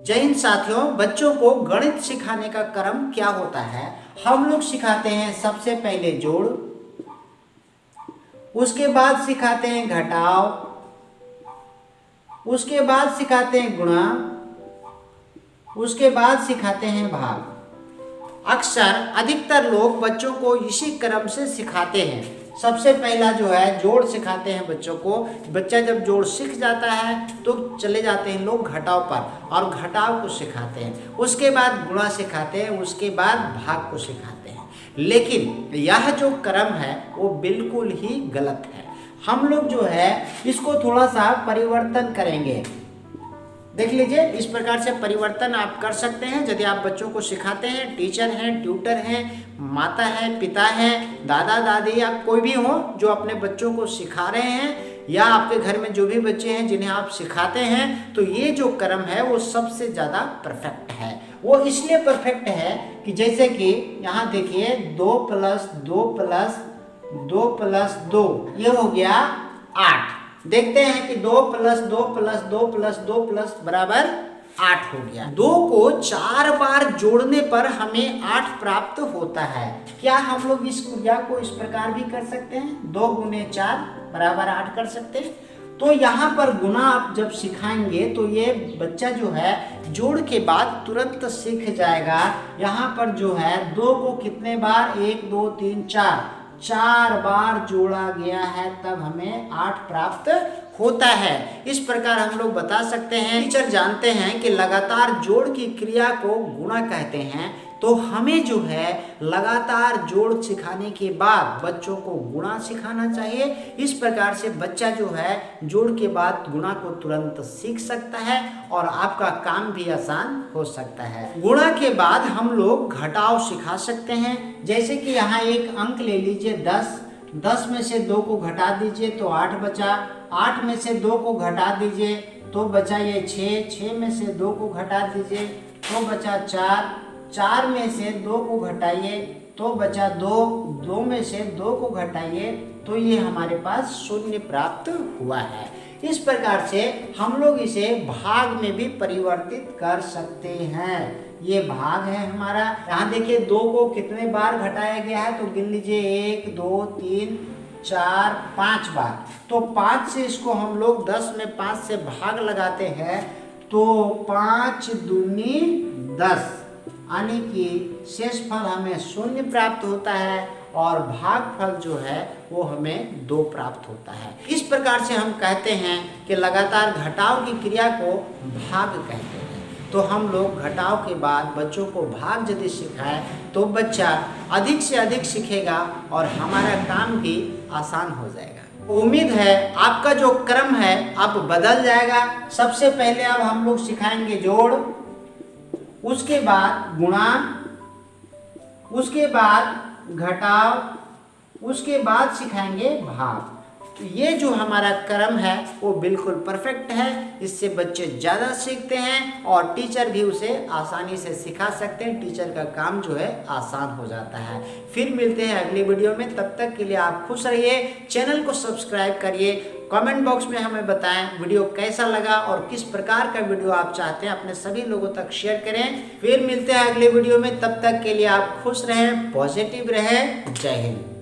जय हिंद साथियों, बच्चों को गणित सिखाने का क्रम क्या होता है। हम लोग सिखाते हैं सबसे पहले जोड़, उसके बाद सिखाते हैं घटाव, उसके बाद सिखाते हैं गुणा, उसके बाद सिखाते हैं भाग। अक्सर अधिकतर लोग बच्चों को इसी क्रम से सिखाते हैं। सबसे पहला जो है जोड़ सिखाते हैं बच्चों को। बच्चा जब जोड़ सीख जाता है तो चले जाते हैं लोग घटाव पर और घटाव को सिखाते हैं। उसके बाद गुणा सिखाते हैं, उसके बाद भाग को सिखाते हैं। लेकिन यह जो क्रम है वो बिल्कुल ही गलत है। हम लोग जो है इसको थोड़ा सा परिवर्तन करेंगे। देख लीजिए, इस प्रकार से परिवर्तन आप कर सकते हैं। यदि आप बच्चों को सिखाते हैं, टीचर हैं, ट्यूटर हैं, माता है, पिता हैं, दादा दादी या कोई भी हो जो अपने बच्चों को सिखा रहे हैं, या आपके घर में जो भी बच्चे हैं जिन्हें आप सिखाते हैं, तो ये जो क्रम है वो सबसे ज़्यादा परफेक्ट है। वो इसलिए परफेक्ट है कि जैसे कि यहाँ देखिए 2 + 2 + 2 + 2 ये हो गया 8। देखते हैं कि 2 + 2 + 2 + 2 बराबर 8 हो गया। 2 को 4 बार जोड़ने पर हमें 8 प्राप्त होता है। क्या हम लोग इस क्रिया को इस प्रकार भी कर सकते हैं? 2 × 4 बराबर 8 कर सकते हैं। तो यहाँ पर गुणा आप जब सिखाएंगे तो ये बच्चा जो है जोड़ के बाद तुरंत सीख जाएगा। यहाँ पर जो है 2 को कितने बार, 1 2 3 4 बार जोड़ा गया है, तब हमें 8 प्राप्त होता है। इस प्रकार हम लोग बता सकते हैं। टीचर जानते हैं कि लगातार जोड़ की क्रिया को गुणा कहते हैं, तो हमें जो है लगातार जोड़ सिखाने के बाद बच्चों को गुणा सिखाना चाहिए। इस प्रकार से बच्चा जो है जोड़ के बाद गुणा को तुरंत सीख सकता है और आपका काम भी आसान हो सकता है। गुणा के बाद हम लोग घटाव सिखा सकते हैं। जैसे कि यहाँ एक अंक ले लीजिए 10, 10 में से 2 को घटा दीजिए तो 8 बचा। 8 में से 2 को घटा दीजिए तो बचा ये 6, 6 में से 2 को घटा दीजिए तो बचा 4, 4 में से 2 को घटाइए तो बचा 2, 2 में से 2 को घटाइए तो ये हमारे पास 0 प्राप्त हुआ है। इस प्रकार से हम लोग इसे भाग में भी परिवर्तित कर सकते हैं। ये भाग है हमारा। यहाँ देखिए 2 को कितने बार घटाया गया है, तो गिन लीजिए 1 2 3 4 5 बार। तो 5 से इसको हम लोग 10 में 5 से भाग लगाते हैं तो 5 दूनी 10, यानी कि शेषफल हमें 0 प्राप्त होता है और भागफल जो है वो हमें 2 प्राप्त होता है। इस प्रकार से हम कहते हैं कि लगातार घटाव की क्रिया को भाग कहते हैं। तो हम लोग घटाव के बाद बच्चों को भाग यदि सिखाएं तो बच्चा अधिक से अधिक सीखेगा और हमारा काम भी आसान हो जाएगा। उम्मीद है आपका जो क्रम है अब बदल जाएगा। सबसे पहले अब हम लोग सिखाएंगे जोड़, उसके बाद गुणा, उसके बाद घटाव, उसके बाद सिखाएंगे भाग। तो ये जो हमारा क्रम है वो बिल्कुल परफेक्ट है। इससे बच्चे ज़्यादा सीखते हैं और टीचर भी उसे आसानी से सिखा सकते हैं। टीचर का काम जो है आसान हो जाता है। फिर मिलते हैं अगली वीडियो में। तब तक के लिए आप खुश रहिए। चैनल को सब्सक्राइब करिए। कमेंट बॉक्स में हमें बताएं वीडियो कैसा लगा और किस प्रकार का वीडियो आप चाहते हैं, अपने सभी लोगों तक शेयर करें। फिर मिलते हैं अगले वीडियो में। तब तक के लिए आप खुश रहें, पॉजिटिव रहें। जय हिंद।